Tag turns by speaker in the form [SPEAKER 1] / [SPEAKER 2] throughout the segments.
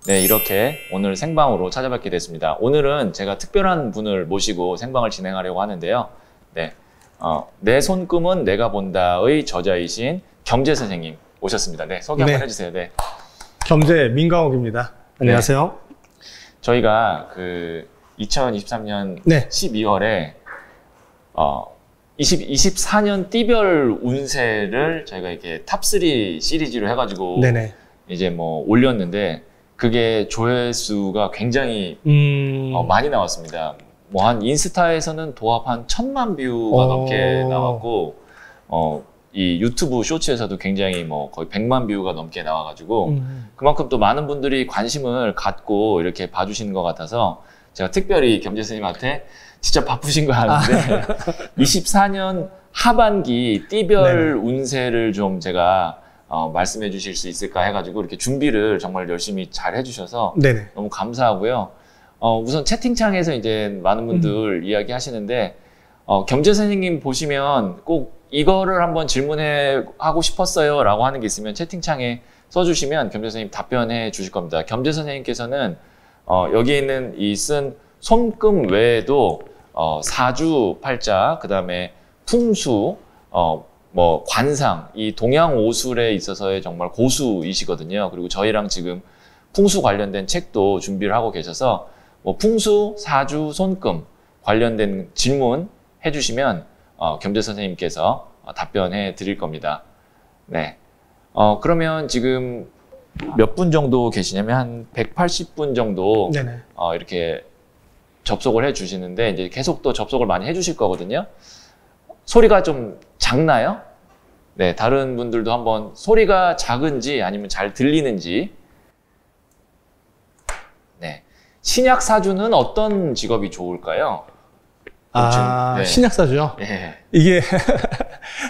[SPEAKER 1] 네, 이렇게 오늘 생방으로 찾아뵙게 됐습니다. 오늘은 제가 특별한 분을 모시고 생방을 진행하려고 하는데요. 네, 내 손금은 내가 본다의 저자이신 경제 선생님 오셨습니다. 네, 소개 한번 해주세요. 네.
[SPEAKER 2] 경제 민광옥입니다. 안녕하세요.
[SPEAKER 1] 네. 저희가 2023년 12월에 24년 띠별 운세를 저희가 이렇게 탑3 시리즈로 해가지고 이제 뭐 올렸는데 그게 조회수가 굉장히 많이 나왔습니다. 뭐 한 인스타에서는 도합 한 1000만 뷰가 넘게 나왔고 이 유튜브 쇼츠에서도 굉장히 뭐 거의 100만 뷰가 넘게 나와가지고 그만큼 또 많은 분들이 관심을 갖고 이렇게 봐주시는 것 같아서 제가 특별히 겸재 스님한테 진짜 바쁘신 거 아는데 24년 하반기 띠별 운세를 좀 제가 말씀해 주실 수 있을까 해가지고 이렇게 준비를 정말 열심히 잘 해주셔서 너무 감사하고요. 우선 채팅창에서 이제 많은 분들 이야기 하시는데 겸재 선생님 보시면 꼭 이거를 한번 질문하고 싶었어요 라고 하는 게 있으면 채팅창에 써주시면 겸재 선생님 답변해 주실 겁니다. 겸재 선생님께서는 여기에 있는 이 쓴 손금 외에도 사주팔자, 그 다음에 풍수, 뭐 관상, 이 동양오술에 있어서의 정말 고수이시거든요. 그리고 저희랑 지금 풍수 관련된 책도 준비를 하고 계셔서 뭐 풍수, 사주, 손금 관련된 질문 해주시면 겸재 선생님께서 답변해 드릴 겁니다. 네. 그러면 지금 몇 분 정도 계시냐면 한 180분 정도 이렇게 접속을 해 주시는데 이제 계속 또 접속을 많이 해 주실 거거든요. 소리가 좀 작나요? 네, 다른 분들도 한번 소리가 작은지 아니면 잘 들리는지. 네. 신약사주는 어떤 직업이 좋을까요?
[SPEAKER 2] 신약사주요?
[SPEAKER 1] 네.
[SPEAKER 2] 이게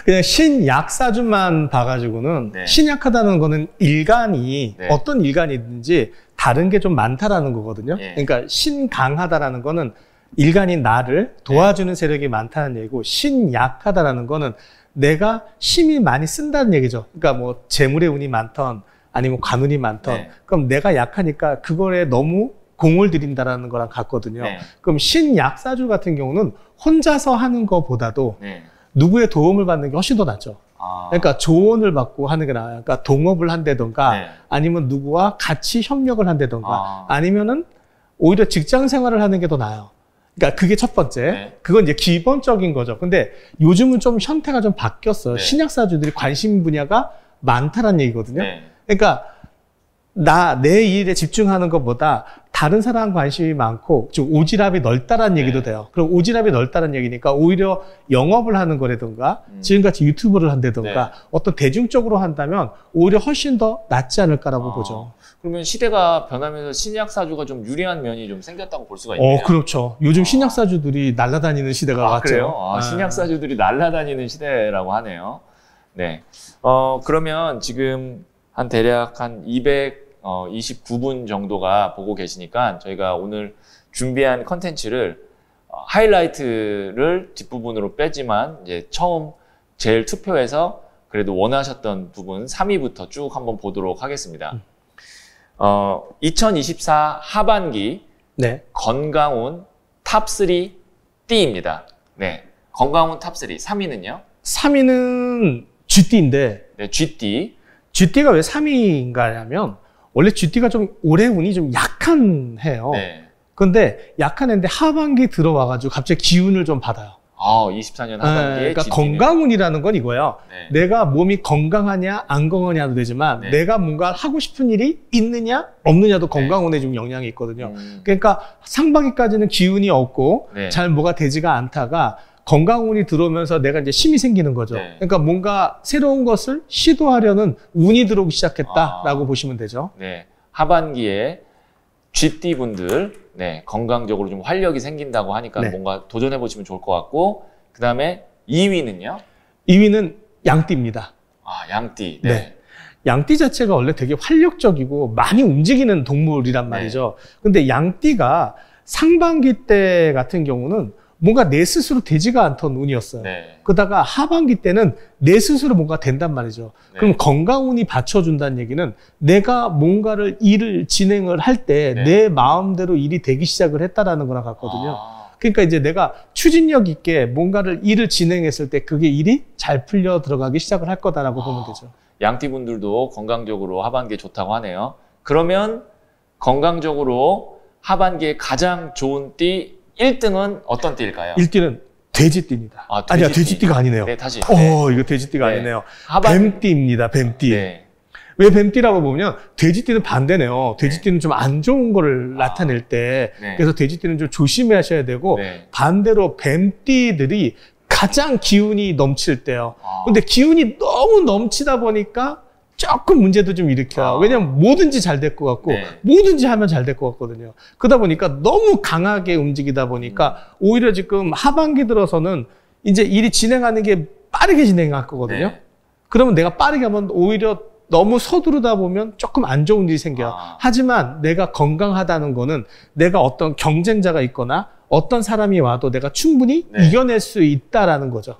[SPEAKER 2] 그냥 신약사주만 봐가지고는 신약하다는 거는 일간이 어떤 일간이든지 다른 게 좀 많다라는 거거든요. 그러니까 신강하다라는 거는 일간인 나를 도와주는 세력이 많다는 얘기고, 신약하다라는 거는 내가 힘이 많이 쓴다는 얘기죠. 그러니까 뭐 재물의 운이 많던 아니면 관운이 많던 그럼 내가 약하니까 그거에 너무 공을 들인다라는 거랑 같거든요. 그럼 신약사주 같은 경우는 혼자서 하는 것보다도 누구의 도움을 받는 게 훨씬 더 낫죠. 그러니까 조언을 받고 하는 게 나아요. 그러니까 동업을 한다던가 아니면 누구와 같이 협력을 한다던가 아니면은 오히려 직장 생활을 하는 게 더 나아요. 그러니까 그게 첫 번째. 그건 이제 기본적인 거죠. 근데 요즘은 좀 형태가 좀 바뀌었어요. 신약사주들이 관심 분야가 많다는 얘기거든요. 그러니까 내 일에 집중하는 것보다 다른 사람 관심이 많고 좀 오지랖이 넓다라는 얘기도 돼요. 그럼 오지랖이 넓다는 얘기니까 오히려 영업을 하는 거라든가 지금같이 유튜브를 한다든가 어떤 대중적으로 한다면 오히려 훨씬 더 낫지 않을까라고 보죠.
[SPEAKER 1] 그러면 시대가 변하면서 신약사주가 좀 유리한 면이 좀 생겼다고 볼 수가 있네요.
[SPEAKER 2] 그렇죠. 요즘 신약사주들이 날아다니는 시대가 왔죠.
[SPEAKER 1] 그래요? 신약사주들이 날아다니는 시대라고 하네요. 네. 그러면 지금 한 대략 한 229분 정도가 보고 계시니까 저희가 오늘 준비한 컨텐츠를 하이라이트를 뒷부분으로 빼지만 이제 처음 제일 투표해서 그래도 원하셨던 부분 3위부터 쭉 한번 보도록 하겠습니다. 2024 하반기 건강운 탑3 D입니다. 네. 건강운 탑3. 3위는요?
[SPEAKER 2] 3위는 쥐띠인데.
[SPEAKER 1] 네, 쥐띠.
[SPEAKER 2] 쥐띠가 왜 3위인가 하면 원래 쥐띠가 좀 올해 운이 좀 약한 해요. 근데 약한 해인데 하반기 들어와가지고 갑자기 기운을 좀 받아요.
[SPEAKER 1] 24년 하반기에
[SPEAKER 2] 그러니까 건강운이라는 건 이거예요. 내가 몸이 건강하냐 안 건강하냐도 되지만 내가 뭔가 하고 싶은 일이 있느냐 없느냐도 건강운에 좀 영향이 있거든요. 그러니까 상반기까지는 기운이 없고 잘 뭐가 되지가 않다가 건강운이 들어오면서 내가 이제 힘이 생기는 거죠. 그러니까 뭔가 새로운 것을 시도하려는 운이 들어오기 시작했다라고 보시면 되죠.
[SPEAKER 1] 네, 하반기에 쥐띠 분들 건강적으로 좀 활력이 생긴다고 하니까 뭔가 도전해 보시면 좋을 것 같고, 그 다음에 2위는요?
[SPEAKER 2] 2위는 양띠입니다.
[SPEAKER 1] 양띠.
[SPEAKER 2] 양띠 자체가 원래 되게 활력적이고 많이 움직이는 동물이란 말이죠. 근데 양띠가 상반기 때 같은 경우는 뭔가 내 스스로 되지가 않던 운이었어요. 네. 그러다가 하반기 때는 내 스스로 뭔가 된단 말이죠. 네. 그럼 건강운이 받쳐준다는 얘기는 내가 뭔가를 일을 진행을 할 때 내 마음대로 일이 되기 시작을 했다라는 거랑 같거든요. 그러니까 이제 내가 추진력 있게 뭔가를 일을 진행했을 때 그게 일이 잘 풀려 들어가기 시작을 할 거다라고 보면 되죠.
[SPEAKER 1] 양띠분들도 건강적으로 하반기에 좋다고 하네요. 그러면 건강적으로 하반기에 가장 좋은 띠 1등은 어떤 띠일까요?
[SPEAKER 2] 1등은 돼지띠입니다. 아니야, 돼지띠가 아니네요.
[SPEAKER 1] 네, 다시.
[SPEAKER 2] 이거 돼지띠가 아니네요. 뱀띠입니다, 뱀띠.
[SPEAKER 1] 네.
[SPEAKER 2] 왜 뱀띠라고 보면 돼지띠는 반대네요. 돼지띠는 좀 안 좋은 거를 나타낼 때 그래서 돼지띠는 좀 조심해 하셔야 되고 반대로 뱀띠들이 가장 기운이 넘칠 때요. 근데 기운이 너무 넘치다 보니까 조금 문제도 좀 일으켜요. 왜냐면 뭐든지 잘 될 것 같고 뭐든지 하면 잘 될 것 같거든요. 그러다 보니까 너무 강하게 움직이다 보니까 오히려 지금 하반기 들어서는 이제 일이 진행하는 게 빠르게 진행할 거거든요. 그러면 내가 빠르게 하면 오히려 너무 서두르다 보면 조금 안 좋은 일이 생겨요. 하지만 내가 건강하다는 거는 내가 어떤 경쟁자가 있거나 어떤 사람이 와도 내가 충분히 이겨낼 수 있다라는 거죠.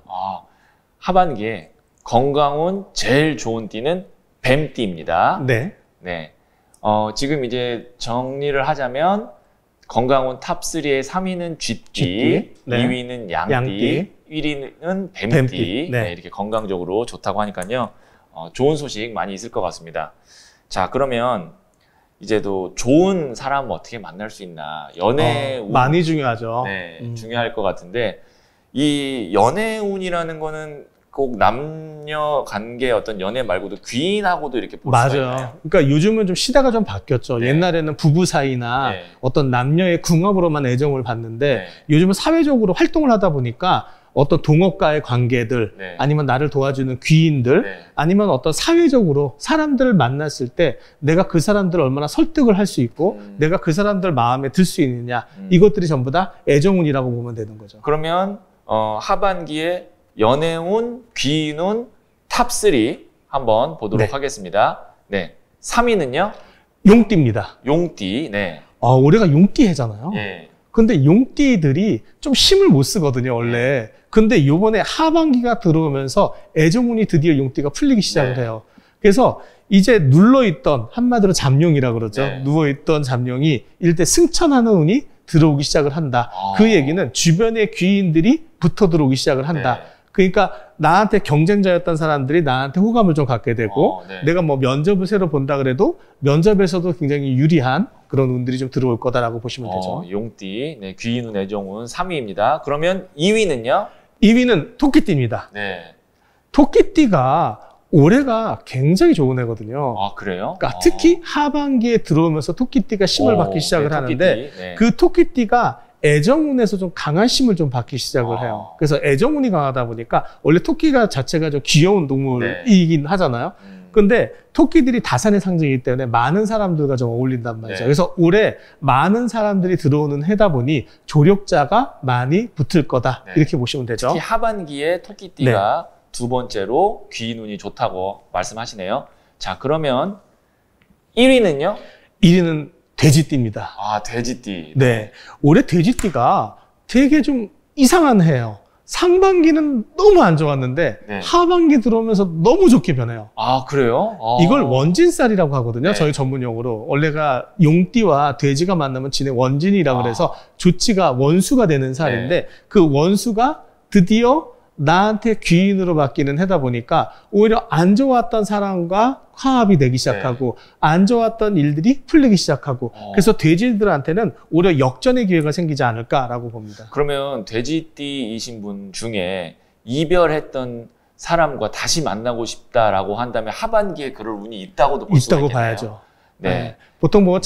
[SPEAKER 1] 하반기에 건강운 제일 좋은 띠는 뱀띠입니다.
[SPEAKER 2] 네.
[SPEAKER 1] 지금 이제 정리를 하자면 건강운 탑3의 3위는 쥐띠, 2위는 양띠, 1위는 뱀띠. 이렇게 건강적으로 좋다고 하니까요. 좋은 소식 많이 있을 것 같습니다. 자, 그러면 이제도 좋은 사람 어떻게 만날 수 있나. 연애운.
[SPEAKER 2] 많이 중요하죠.
[SPEAKER 1] 중요할 것 같은데 이 연애운이라는 거는 꼭 남녀 관계 어떤 연애 말고도 귀인하고도 이렇게 볼 수가 있나요?
[SPEAKER 2] 맞아요. 그러니까 요즘은 좀 시대가 좀 바뀌었죠. 옛날에는 부부 사이나 어떤 남녀의 궁합으로만 애정을 받는데 요즘은 사회적으로 활동을 하다 보니까 어떤 동업과의 관계들 아니면 나를 도와주는 귀인들 아니면 어떤 사회적으로 사람들을 만났을 때 내가 그 사람들을 얼마나 설득을 할 수 있고 내가 그 사람들 마음에 들 수 있느냐 이것들이 전부 다 애정운이라고 보면 되는 거죠.
[SPEAKER 1] 그러면 하반기에 연애운, 귀인운, 탑3 한번 보도록 하겠습니다. 3위는요?
[SPEAKER 2] 용띠입니다.
[SPEAKER 1] 용띠.
[SPEAKER 2] 올해가 용띠 해잖아요. 근데 용띠들이 좀 힘을 못 쓰거든요, 원래. 근데 요번에 하반기가 들어오면서 애정운이 드디어 용띠가 풀리기 시작을 해요. 그래서 이제 눌러있던, 한마디로 잠룡이라 그러죠. 누워있던 잠룡이 일대 승천하는 운이 들어오기 시작을 한다. 그 얘기는 주변의 귀인들이 붙어 들어오기 시작을 한다. 그러니까 나한테 경쟁자였던 사람들이 나한테 호감을 좀 갖게 되고 내가 뭐 면접을 새로 본다 그래도 면접에서도 굉장히 유리한 그런 운들이 좀 들어올 거다라고 보시면 되죠.
[SPEAKER 1] 용띠, 귀인운, 애정운 3위입니다. 그러면 2위는요?
[SPEAKER 2] 2위는 토끼띠입니다. 토끼띠가 올해가 굉장히 좋은 해거든요.
[SPEAKER 1] 그래요?
[SPEAKER 2] 그러니까 특히 하반기에 들어오면서 토끼띠가 힘을 받기 시작을 하는데 그 토끼띠가 애정운에서 좀 강한 힘을 좀 받기 시작을 해요. 그래서 애정운이 강하다 보니까 원래 토끼가 자체가 좀 귀여운 동물이긴 하잖아요. 근데 토끼들이 다산의 상징이기 때문에 많은 사람들과 좀 어울린단 말이죠. 그래서 올해 많은 사람들이 들어오는 해다 보니 조력자가 많이 붙을 거다. 이렇게 보시면 되죠.
[SPEAKER 1] 특히 하반기에 토끼띠가 두 번째로 귀인운이 좋다고 말씀하시네요. 자, 그러면 1위는요?
[SPEAKER 2] 1위는 돼지띠입니다.
[SPEAKER 1] 돼지띠.
[SPEAKER 2] 올해 돼지띠가 되게 좀 이상한 해예요. 상반기는 너무 안 좋았는데 하반기 들어오면서 너무 좋게 변해요.
[SPEAKER 1] 그래요?
[SPEAKER 2] 이걸 원진살이라고 하거든요. 저희 전문용어로. 원래가 용띠와 돼지가 만나면 진행 원진이라고 그래서 조치가 원수가 되는 살인데 그 원수가 드디어 나한테 귀인으로 바뀌는 해다 보니까 오히려 안 좋았던 사람과 화합이 되기 시작하고 안 좋았던 일들이 풀리기 시작하고 그래서 돼지들한테는 오히려 역전의 기회가 생기지 않을까라고 봅니다.
[SPEAKER 1] 그러면 돼지띠이신 분 중에 이별했던 사람과 다시 만나고 싶다라고 한다면 하반기에 그럴 운이 있다고도 볼 수가 있겠네요.
[SPEAKER 2] 봐야죠. 보통 뭐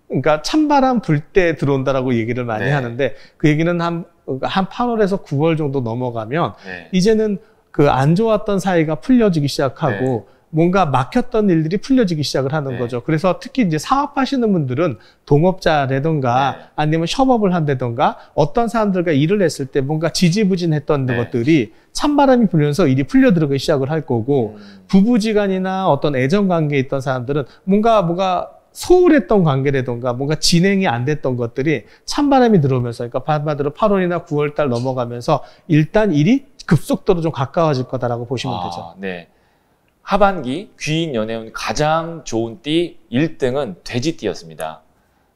[SPEAKER 2] 그러니까 찬바람 불 때 들어온다라고 얘기를 많이 하는데 그 얘기는 한 8월에서 9월 정도 넘어가면 이제는 그 안 좋았던 사이가 풀려지기 시작하고 뭔가 막혔던 일들이 풀려지기 시작을 하는 거죠. 그래서 특히 이제 사업하시는 분들은 동업자라든가 아니면 협업을 한다든가 어떤 사람들과 일을 했을 때 뭔가 지지부진했던 것들이 찬바람이 불면서 일이 풀려 들어가기 시작을 할 거고 부부지간이나 어떤 애정관계에 있던 사람들은 뭔가 소홀했던 관계라던가 뭔가 진행이 안 됐던 것들이 찬바람이 들어오면서, 그러니까 한마디로 8월이나 9월 달 넘어가면서 일단 일이 급속도로 좀 가까워질 거다라고 보시면 되죠.
[SPEAKER 1] 네. 하반기 귀인 연애운 가장 좋은 띠 1등은 돼지띠였습니다.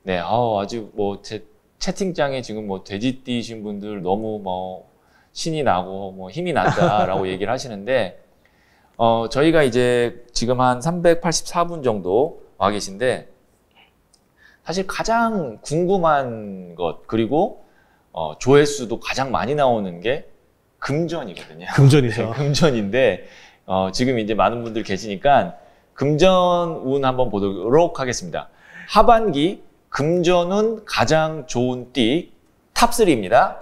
[SPEAKER 1] 네, 아주 뭐 제 채팅창에 지금 뭐 돼지띠신 분들 너무 뭐 신이 나고 뭐 힘이 난다라고 얘기를 하시는데, 저희가 이제 지금 한 384분 정도 와 계신데, 사실 가장 궁금한 것, 그리고 조회수도 가장 많이 나오는 게 금전이거든요.
[SPEAKER 2] 금전이죠.
[SPEAKER 1] 금전인데, 지금 이제 많은 분들 계시니까 금전운 한번 보도록 하겠습니다. 하반기 금전운 가장 좋은 띠 탑3입니다.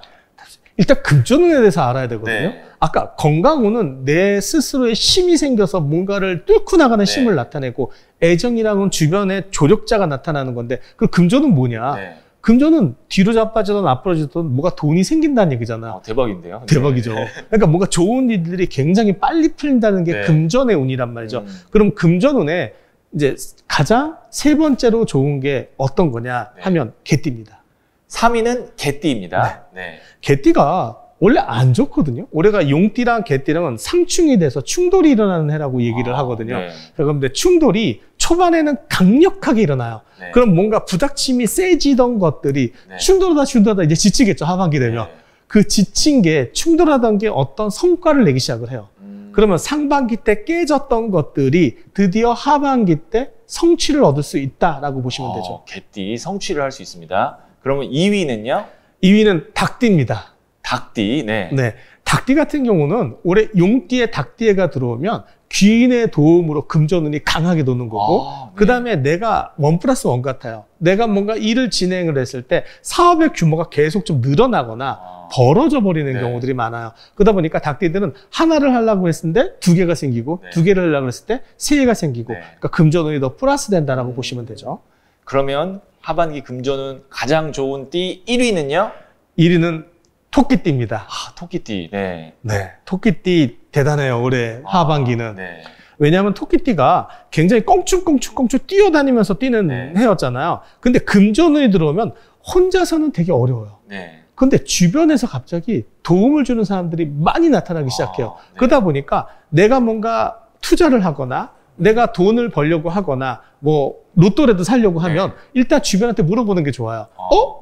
[SPEAKER 2] 일단 금전운에 대해서 알아야 되거든요.
[SPEAKER 1] 네.
[SPEAKER 2] 아까 건강운은 내 스스로의 힘이 생겨서 뭔가를 뚫고 나가는
[SPEAKER 1] 네.
[SPEAKER 2] 힘을 나타내고, 애정이랑은 주변에 조력자가 나타나는 건데, 그 금전은 뭐냐? 네. 금전은 뒤로 자빠지든 앞으로 지든 뭐가 돈이 생긴다는 얘기잖아.
[SPEAKER 1] 대박인데요.
[SPEAKER 2] 대박이죠.
[SPEAKER 1] 네.
[SPEAKER 2] 그러니까 뭔가 좋은 일들이 굉장히 빨리 풀린다는 게 네. 금전의 운이란 말이죠. 그럼 금전운에 이제 가장 세 번째로 좋은 게 어떤 거냐 하면 개띠입니다.
[SPEAKER 1] 3위는 개띠입니다.
[SPEAKER 2] 네. 네. 개띠가 원래 안 좋거든요. 올해가 용띠랑 개띠랑은 상충이 돼서 충돌이 일어나는 해라고 얘기를 하거든요. 네. 그런데 충돌이 초반에는 강력하게 일어나요. 네. 그럼 뭔가 부닥침이 세지던 것들이 네. 충돌하다 이제 지치겠죠. 하반기 되면. 네. 그 지친 게, 충돌하던 게 어떤 성과를 내기 시작을 해요. 그러면 상반기 때 깨졌던 것들이 드디어 하반기 때 성취를 얻을 수 있다라고 보시면 되죠.
[SPEAKER 1] 개띠 성취를 할 수 있습니다. 그러면 2위는요?
[SPEAKER 2] 2위는 닭띠입니다.
[SPEAKER 1] 닭띠, 네.
[SPEAKER 2] 네. 닭띠 같은 경우는 올해 용띠에 닭띠해가 들어오면 귀인의 도움으로 금전운이 강하게 도는 거고, 네. 그 다음에 내가 1+1 같아요. 내가 뭔가 일을 진행을 했을 때 사업의 규모가 계속 좀 늘어나거나 벌어져 버리는 네. 경우들이 많아요. 그러다 보니까 닭띠들은 하나를 하려고 했을 때 2개가 생기고 네. 2개를 하려고 했을 때 3개가 생기고 네. 그러니까 금전운이 더 플러스 된다라고 보시면 되죠.
[SPEAKER 1] 그러면 하반기 금전운 가장 좋은 띠 1위는요?
[SPEAKER 2] 1위는 토끼띠입니다.
[SPEAKER 1] 토끼띠. 네.
[SPEAKER 2] 네. 토끼띠 대단해요. 올해 하반기는. 네. 왜냐하면 토끼띠가 굉장히 껑충껑충 뛰어다니면서 뛰는 네. 해였잖아요. 근데 금전운이 들어오면 혼자서는 되게 어려워요. 네. 근데 주변에서 갑자기 도움을 주는 사람들이 많이 나타나기 시작해요. 네. 그러다 보니까 내가 뭔가 투자를 하거나 내가 돈을 벌려고 하거나 뭐 로또라도 사려고 하면 네. 일단 주변한테 물어보는 게 좋아요.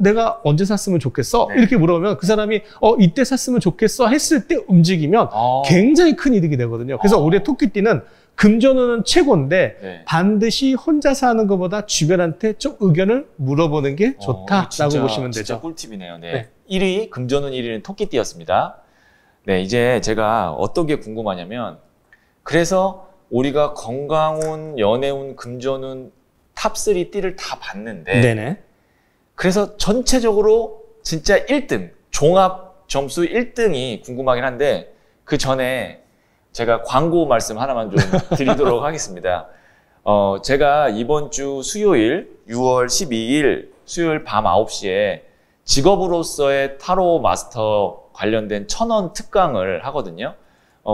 [SPEAKER 2] 내가 언제 샀으면 좋겠어? 네. 이렇게 물어보면 그 사람이 이때 샀으면 좋겠어 했을 때 움직이면 굉장히 큰 이득이 되거든요. 그래서 올해 토끼띠는 금전운은 최고인데 네. 반드시 혼자 사는 것보다 주변한테 좀 의견을 물어보는 게 좋다라고 보시면 되죠.
[SPEAKER 1] 진짜 꿀팁이네요. 네. 네. 1위, 금전운 1위는 토끼띠였습니다. 네, 이제 제가 어떤 게 궁금하냐면, 그래서 우리가 건강운, 연애운, 금전운 탑3 띠를 다 봤는데 네네. 그래서 전체적으로 진짜 1등, 종합 점수 1등이 궁금하긴 한데 그 전에 제가 광고 말씀 하나만 좀 드리도록 하겠습니다. 제가 이번 주 수요일 6월 12일 수요일 밤 9시에 직업으로서의 타로 마스터 관련된 1000원 특강을 하거든요.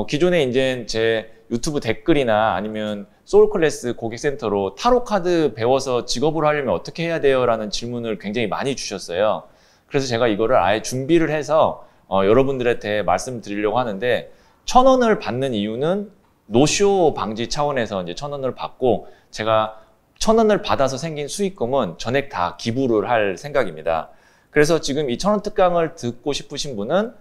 [SPEAKER 1] 기존에 이제 제 유튜브 댓글이나 아니면 소울클래스 고객센터로 타로 카드 배워서 직업으로 하려면 어떻게 해야 돼요? 라는 질문을 굉장히 많이 주셨어요. 그래서 제가 이거를 아예 준비를 해서 여러분들한테 말씀드리려고 하는데 1000원을 받는 이유는 노쇼 방지 차원에서 이제 1000원을 받고 제가 1000원을 받아서 생긴 수익금은 전액 다 기부를 할 생각입니다. 그래서 지금 이 1000원 특강을 듣고 싶으신 분은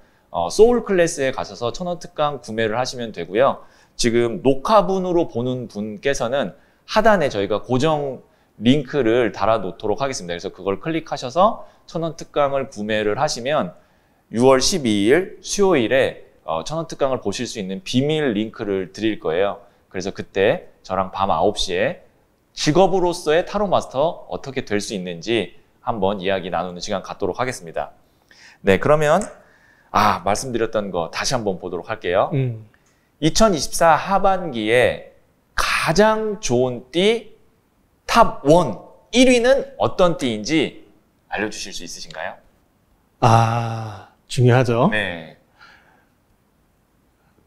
[SPEAKER 1] 소울클래스에 가셔서 1000원 특강 구매를 하시면 되고요. 지금 녹화분으로 보는 분께서는 하단에 저희가 고정 링크를 달아 놓도록 하겠습니다. 그래서 그걸 클릭하셔서 1000원 특강을 구매를 하시면 6월 12일 수요일에 1000원 특강을 보실 수 있는 비밀 링크를 드릴 거예요. 그래서 그때 저랑 밤 9시에 직업으로서의 타로 마스터 어떻게 될 수 있는지 한번 이야기 나누는 시간 갖도록 하겠습니다. 네, 그러면 말씀드렸던 거 다시 한번 보도록 할게요. 2024 하반기에 가장 좋은 띠 탑 1, 1위는 어떤 띠인지 알려주실 수 있으신가요?
[SPEAKER 2] 중요하죠.
[SPEAKER 1] 네.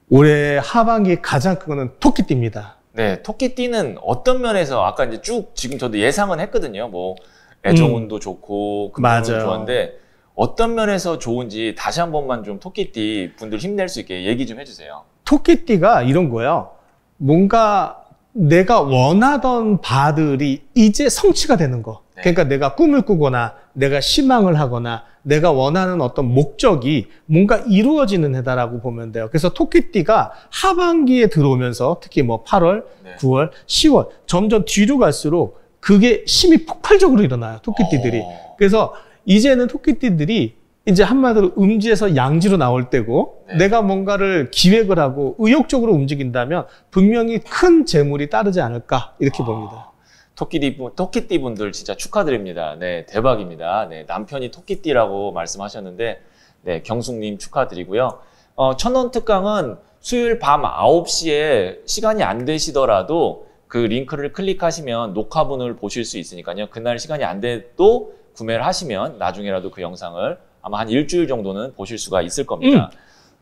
[SPEAKER 2] 올해 하반기 가장 큰 거는 토끼띠입니다.
[SPEAKER 1] 네, 토끼띠는 어떤 면에서 아까 이제 쭉 지금 저도 예상은 했거든요. 뭐 애정운도 좋고 금전운도 좋은데 어떤 면에서 좋은지 다시 한 번만 좀 토끼띠 분들 힘낼 수 있게 얘기 좀 해주세요.
[SPEAKER 2] 토끼띠가 이런 거예요. 뭔가 내가 원하던 바들이 이제 성취가 되는 거. 네. 그러니까 내가 꿈을 꾸거나 내가 희망을 하거나 내가 원하는 어떤 목적이 뭔가 이루어지는 해다라고 보면 돼요. 그래서 토끼띠가 하반기에 들어오면서 특히 뭐 8월, 네. 9월, 10월 점점 뒤로 갈수록 그게 힘이 폭발적으로 일어나요. 토끼띠들이. 그래서 이제는 토끼띠들이 이제 한마디로 음지에서 양지로 나올 때고 네. 내가 뭔가를 기획을 하고 의욕적으로 움직인다면 분명히 큰 재물이 따르지 않을까 이렇게 봅니다.
[SPEAKER 1] 토끼띠 분들 진짜 축하드립니다. 네, 대박입니다. 네, 남편이 토끼띠라고 말씀하셨는데 네, 경숙님 축하드리고요. 천원 특강은 수요일 밤 9시에 시간이 안 되시더라도 그 링크를 클릭하시면 녹화분을 보실 수 있으니까요. 그날 시간이 안 돼도 구매를 하시면 나중에라도 그 영상을 아마 한 일주일 정도는 보실 수가 있을 겁니다.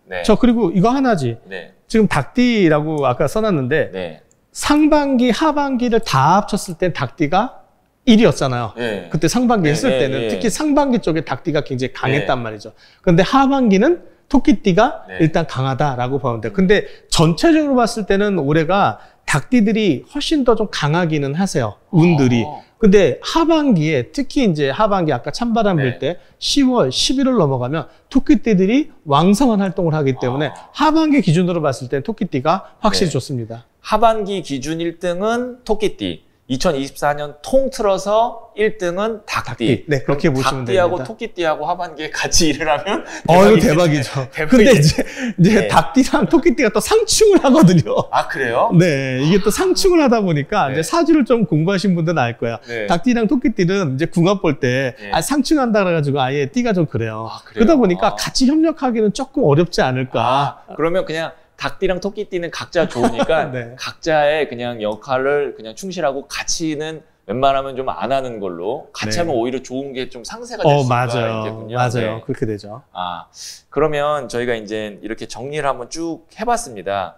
[SPEAKER 2] 네. 저 그리고 이거 하나지. 네. 지금 닭띠라고 아까 써놨는데 네. 상반기, 하반기를 다 합쳤을 땐 닭띠가 1위였잖아요. 네. 그때 상반기 했을 네, 때는 네, 특히 상반기 쪽에 닭띠가 굉장히 강했단 네. 말이죠. 그런데 하반기는 토끼띠가 네. 일단 강하다라고 보면 돼요. 근데 전체적으로 봤을 때는 올해가 닭띠들이 훨씬 더 좀 강하기는 하세요. 운들이. 근데 하반기에 특히 이제 하반기 아까 찬바람 불 때 10월, 11월 넘어가면 토끼띠들이 왕성한 활동을 하기 때문에 하반기 기준으로 봤을 때 토끼띠가 확실히 네. 좋습니다.
[SPEAKER 1] 하반기 기준 1등은 토끼띠. 2024년 통틀어서 1등은 닭띠.
[SPEAKER 2] 네, 그렇게 보시면 됩니다.
[SPEAKER 1] 닭띠하고 토끼띠하고 하반기에 같이 일을 하면
[SPEAKER 2] 이거 대박이죠. 근데 이제 네. 닭띠랑 토끼띠가 또 상충을 하거든요.
[SPEAKER 1] 아, 그래요?
[SPEAKER 2] 네, 이게 또 상충을 하다 보니까 네. 이제 사주를 좀 공부하신 분들은 알 거예요. 네. 닭띠랑 토끼띠는 이제 궁합 볼 때 네. 상충한다 그래가지고 아예 띠가 좀 그래요. 그러다 보니까 같이 협력하기는 조금 어렵지 않을까.
[SPEAKER 1] 그러면 그냥 닭띠랑 토끼띠는 각자 좋으니까 네. 각자의 그냥 역할을 그냥 충실하고 같이는 웬만하면 좀 안 하는 걸로 같이 네. 하면 오히려 좋은 게 좀 상세가 될 수가 있겠군요.
[SPEAKER 2] 맞아요.
[SPEAKER 1] 네.
[SPEAKER 2] 그렇게 되죠.
[SPEAKER 1] 그러면 저희가 이제 이렇게 정리를 한번 쭉 해봤습니다.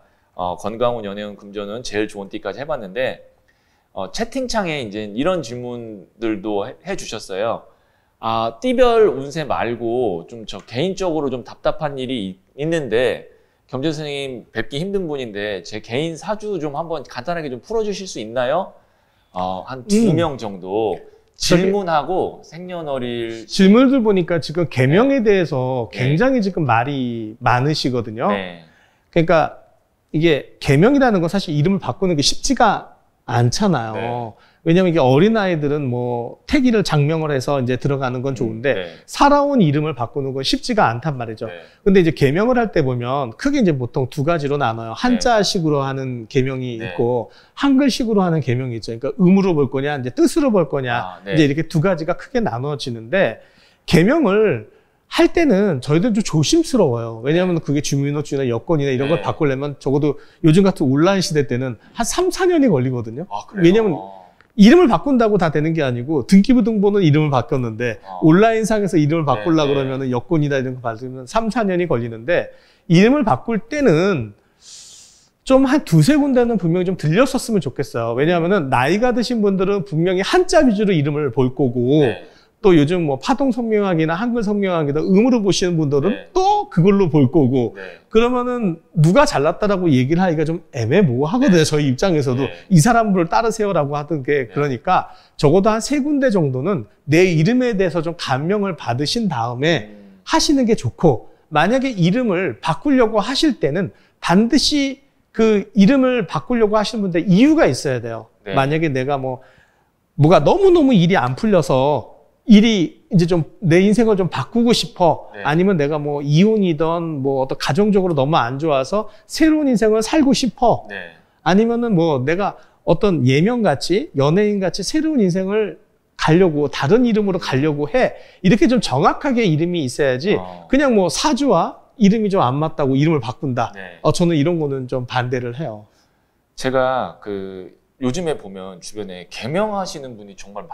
[SPEAKER 1] 건강운, 연애운, 금전운 제일 좋은 띠까지 해봤는데 채팅창에 이제 이런 질문들도 해주셨어요. 띠별 운세 말고 좀 저 개인적으로 좀 답답한 일이 있는데 겸재 선생님 뵙기 힘든 분인데 제 개인 사주 좀 한번 간단하게 좀 풀어주실 수 있나요? 한 2명 정도 질문하고 생년월일
[SPEAKER 2] 질문들 보니까 지금 계명에 대해서 굉장히 지금 말이 많으시거든요. 네. 그러니까 이게 계명이라는 건 사실 이름을 바꾸는 게 쉽지가 않잖아요. 네. 왜냐면 이게 어린아이들은 뭐 태기를 장명을 해서 이제 들어가는 건 좋은데 네. 살아온 이름을 바꾸는 건 쉽지가 않단 말이죠. 네. 근데 이제 계명을 할 때 보면 크게 이제 보통 두 가지로 나눠요. 한자식으로 하는 계명이 네. 있고 한글식으로 하는 계명이 있죠. 그러니까 음으로 볼 거냐, 이제 뜻으로 볼 거냐, 네. 이제 이렇게 두 가지가 크게 나눠지는데 계명을 할 때는 저희들 좀 조심스러워요. 왜냐하면 그게 주민등록증이나 여권이나 이런 걸 바꾸려면 적어도 요즘 같은 온라인 시대 때는 한 3, 4년이 걸리거든요. 왜냐하면 이름을 바꾼다고 다 되는 게 아니고 등기부 등본은 이름을 바꿨는데 온라인상에서 이름을 바꾸려고 그러면 여권이나 이런 거 받으면 3, 4년이 걸리는데 이름을 바꿀 때는 좀 한 두세 군데는 분명히 좀 들렸었으면 좋겠어요. 왜냐하면 나이가 드신 분들은 분명히 한자 위주로 이름을 볼 거고 또 요즘 뭐 파동 성명학이나 한글 성명학이나 음으로 보시는 분들은 또 그걸로 볼 거고 그러면은 누가 잘났다라고 얘기를 하기가 좀 애매모호하거든요. 저희 입장에서도 이 사람을 따르세요라고 하던 게 그러니까 적어도 한 세 군데 정도는 내 이름에 대해서 좀 감명을 받으신 다음에 하시는 게 좋고 만약에 이름을 바꾸려고 하실 때는 반드시 그 이름을 바꾸려고 하시는 분들 이유가 있어야 돼요. 만약에 내가 뭐가 너무너무 일이 안 풀려서 일이 이제 좀 내 인생을 좀 바꾸고 싶어. 아니면 내가 뭐 이혼이든 뭐 어떤 가정적으로 너무 안 좋아서 새로운 인생을 살고 싶어. 아니면은 뭐 내가 어떤 예명같이 연예인같이 새로운 인생을 가려고 다른 이름으로 가려고 해. 이렇게 좀 정확하게 이름이 있어야지 그냥 뭐 사주와 이름이 좀 안 맞다고 이름을 바꾼다. 저는 이런 거는 좀 반대를 해요.
[SPEAKER 1] 제가 요즘에 보면 주변에 개명하시는 분이 정말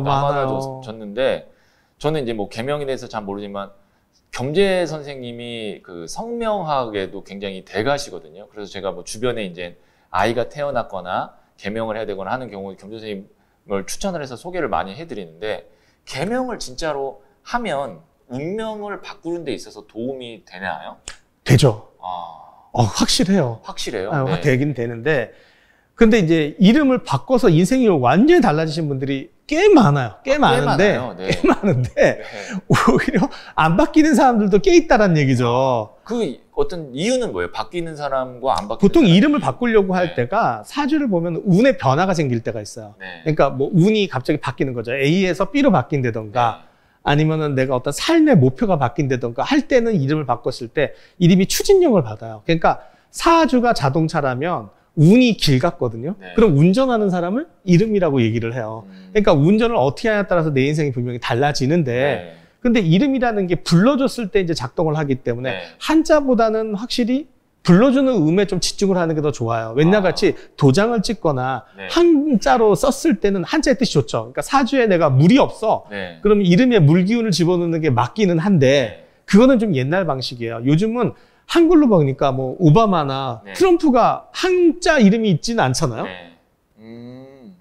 [SPEAKER 1] 많아졌는데 저는 이제 뭐 개명에 대해서 잘 모르지만 겸재 선생님이 그 성명학에도 굉장히 대가시거든요. 그래서 제가 뭐 주변에 이제 아이가 태어났거나 개명을 해야 되거나 하는 경우에 겸 선생님을 추천을 해서 소개를 많이 해드리는데 개명을 진짜로 하면 운명을 바꾸는 데 있어서 도움이 되나요?
[SPEAKER 2] 되죠. 확실해요.
[SPEAKER 1] 확실해요?
[SPEAKER 2] 네. 되긴 되는데 근데 이제 이름을 바꿔서 인생이 완전히 달라지신 분들이 꽤 많아요. 꽤 많은데 네. 오히려 안 바뀌는 사람들도 꽤 있다는 얘기죠.
[SPEAKER 1] 그 어떤 이유는 뭐예요? 바뀌는 사람과 안 바뀌는
[SPEAKER 2] 보통
[SPEAKER 1] 사람이?
[SPEAKER 2] 이름을 바꾸려고 할 때가 사주를 보면 운의 변화가 생길 때가 있어요. 그러니까 뭐 운이 갑자기 바뀌는 거죠. A에서 B로 바뀐다던가 아니면은 내가 어떤 삶의 목표가 바뀐다던가 할 때는 이름을 바꿨을 때 이름이 추진력을 받아요. 그러니까 사주가 자동차라면 운이 길 같거든요. 그럼 운전하는 사람을 이름이라고 얘기를 해요. 그러니까 운전을 어떻게 하냐에 따라서 내 인생이 분명히 달라지는데 근데 이름이라는 게 불러줬을 때 이제 작동을 하기 때문에 한자보다는 확실히 불러주는 음에 좀 집중을 하는 게 더 좋아요. 옛날같이 도장을 찍거나 한자로 썼을 때는 한자의 뜻이 좋죠. 그러니까 사주에 내가 물이 없어. 그러면 이름에 물기운을 집어넣는 게 맞기는 한데 그거는 좀 옛날 방식이에요. 요즘은 한글로 보니까 뭐 오바마나 트럼프가 한자 이름이 있지는 않잖아요.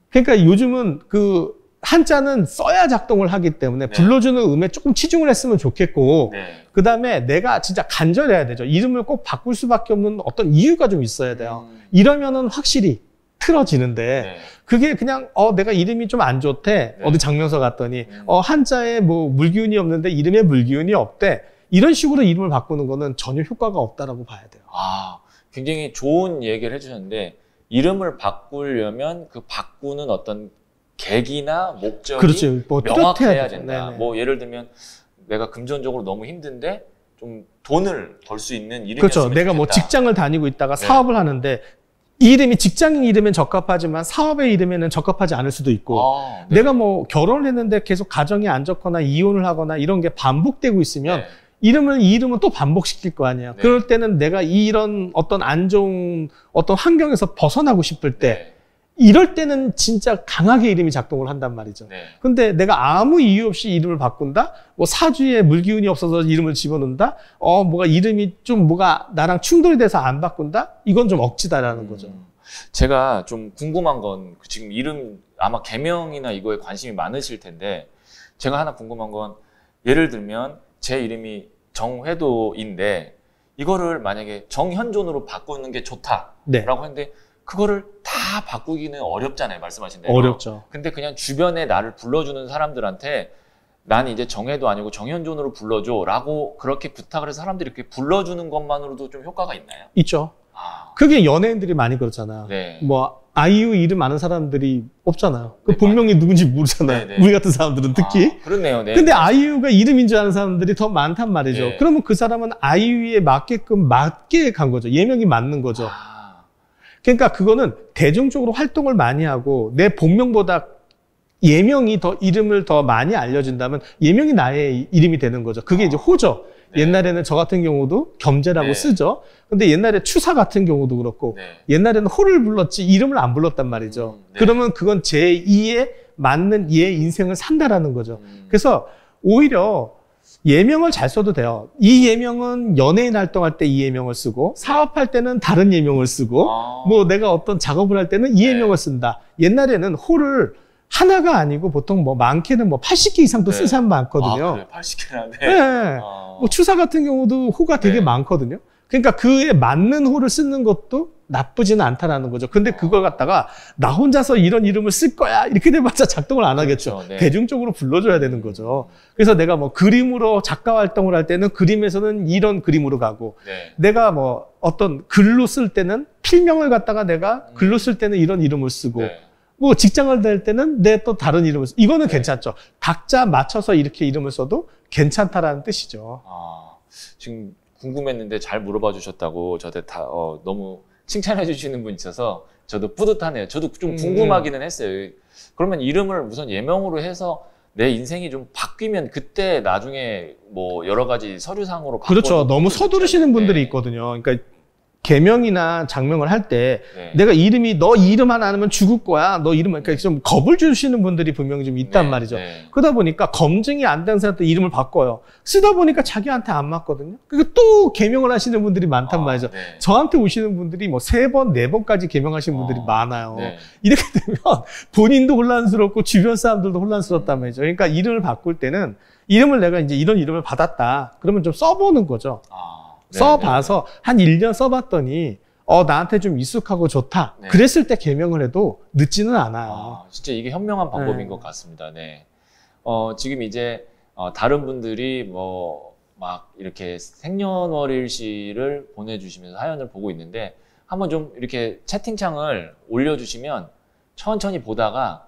[SPEAKER 2] 그러니까 요즘은 그 한자는 써야 작동을 하기 때문에 불러주는 음에 조금 치중을 했으면 좋겠고 그 다음에 내가 진짜 간절해야 되죠. 이름을 꼭 바꿀 수밖에 없는 어떤 이유가 좀 있어야 돼요. 이러면은 확실히 틀어지는데 그게 그냥 내가 이름이 좀 안 좋대. 어디 장명서 갔더니 한자에 뭐 물기운이 없는데 이름에 물기운이 없대. 이런 식으로 이름을 바꾸는 거는 전혀 효과가 없다라고 봐야 돼요.
[SPEAKER 1] 굉장히 좋은 얘기를 해주셨는데 이름을 바꾸려면 그 바꾸는 어떤 계기나 목적이
[SPEAKER 2] 그렇지. 뭐
[SPEAKER 1] 명확해야 된다. 뭐 예를 들면 내가 금전적으로 너무 힘든데 좀 돈을 벌 수 있는 이름이었으면
[SPEAKER 2] 그렇죠.
[SPEAKER 1] 좋겠다.
[SPEAKER 2] 내가 뭐 직장을 다니고 있다가 사업을 하는데 이 이름이 직장인 이름엔 적합하지만 사업의 이름에는 적합하지 않을 수도 있고 내가 뭐 결혼을 했는데 계속 가정이 안 좋거나 이혼을 하거나 이런 게 반복되고 있으면 이 이름은 또 반복시킬 거 아니에요. 그럴 때는 내가 이런 어떤 안 좋은 어떤 환경에서 벗어나고 싶을 때 이럴 때는 진짜 강하게 이름이 작동을 한단 말이죠. 근데 내가 아무 이유 없이 이름을 바꾼다? 뭐 사주에 물기운이 없어서 이름을 집어넣는다? 뭐가 이름이 좀 뭐가 나랑 충돌이 돼서 안 바꾼다? 이건 좀 억지다라는 거죠.
[SPEAKER 1] 제가 좀 궁금한 건 지금 이름 아마 개명이나 이거에 관심이 많으실 텐데 제가 하나 궁금한 건 예를 들면 제 이름이 정회도인데 이거를 만약에 정현존으로 바꾸는 게 좋다라고 했는데 그거를 다 바꾸기는 어렵잖아요. 말씀하신 대로.
[SPEAKER 2] 어렵죠.
[SPEAKER 1] 근데 그냥 주변에 나를 불러주는 사람들한테 난 이제 정해도 아니고 정현존으로 불러줘 라고 그렇게 부탁을 해서 사람들이 이렇게 불러주는 것만으로도 좀 효과가 있나요?
[SPEAKER 2] 있죠. 그게 연예인들이 많이 그렇잖아. 뭐 아이유 이름 아는 사람들이 없잖아요. 그 본명이 누군지 모르잖아요. 우리 같은 사람들은 특히.
[SPEAKER 1] 그렇네요.
[SPEAKER 2] 근데 아이유가 이름인 줄 아는 사람들이 더 많단 말이죠. 그러면 그 사람은 아이유에 맞게 간 거죠. 예명이 맞는 거죠. 그러니까 그거는 대중적으로 활동을 많이 하고 내 본명보다 예명이 더 이름을 더 많이 알려준다면 예명이 나의 이름이 되는 거죠. 그게 이제 호죠. 옛날에는 저 같은 경우도 겸재라고 쓰죠. 근데 옛날에 추사 같은 경우도 그렇고 옛날에는 호를 불렀지 이름을 안 불렀단 말이죠. 그러면 그건 제2에 맞는 얘의 인생을 산다라는 거죠. 그래서 오히려 예명을 잘 써도 돼요. 이 예명은 연예인 활동할 때 이 예명을 쓰고 사업할 때는 다른 예명을 쓰고 뭐 내가 어떤 작업을 할 때는 이 예명을 쓴다. 옛날에는 호를 하나가 아니고 보통 뭐 많게는 뭐 80개 이상도 쓴 사람 많거든요.
[SPEAKER 1] 그래, 80개나.
[SPEAKER 2] 뭐 추사 같은 경우도 호가 되게 많거든요. 그러니까 그에 맞는 호를 쓰는 것도 나쁘지는 않다라는 거죠. 근데 그걸 갖다가 나 혼자서 이런 이름을 쓸 거야 이렇게 돼봤자 작동을 안 하겠죠. 대중적으로 불러줘야 되는 거죠. 그래서 내가 뭐 그림으로 작가 활동을 할 때는 그림에서는 이런 그림으로 가고 내가 뭐 어떤 글로 쓸 때는 필명을 갖다가 내가 글로 쓸 때는 이런 이름을 쓰고 뭐 직장을 다닐 때는 내 또 다른 이름을 쓰고 이거는 괜찮죠. 각자 맞춰서 이렇게 이름을 써도 괜찮다라는 뜻이죠.
[SPEAKER 1] 지금 궁금했는데 잘 물어봐 주셨다고 저한테 너무 칭찬해 주시는 분 있어서 저도 뿌듯하네요. 저도 좀 궁금하기는 했어요. 그러면 이름을 우선 예명으로 해서 내 인생이 좀 바뀌면 그때 나중에 뭐 여러 가지 서류상으로
[SPEAKER 2] 그렇죠. 너무 서두르시는 분들이 있거든요. 그러니까 개명이나 장명을 할 때 내가 이름이 너 이름 하나 안 하면 죽을 거야. 너 이름 그러니까 좀 겁을 주시는 분들이 분명히 좀 있단 말이죠. 그러다 보니까 검증이 안 된 사람한테 이름을 바꿔요. 쓰다 보니까 자기한테 안 맞거든요. 그리고 또 개명을 하시는 분들이 많단 말이죠. 저한테 오시는 분들이 뭐 3번, 4번까지 개명하시는 분들이 많아요. 이렇게 되면 본인도 혼란스럽고 주변 사람들도 혼란스럽단 말이죠. 그러니까 이름을 바꿀 때는 이름을 내가 이제 이런 이름을 받았다. 그러면 좀 써보는 거죠. 써봐서 한 1년 써봤더니 나한테 좀 익숙하고 좋다. 그랬을 때 개명을 해도 늦지는 않아요.
[SPEAKER 1] 진짜 이게 현명한 방법인 것 같습니다. 네. 지금 이제 다른 분들이 뭐 막 이렇게 생년월일시를 보내주시면서 사연을 보고 있는데 한번 좀 이렇게 채팅창을 올려주시면 천천히 보다가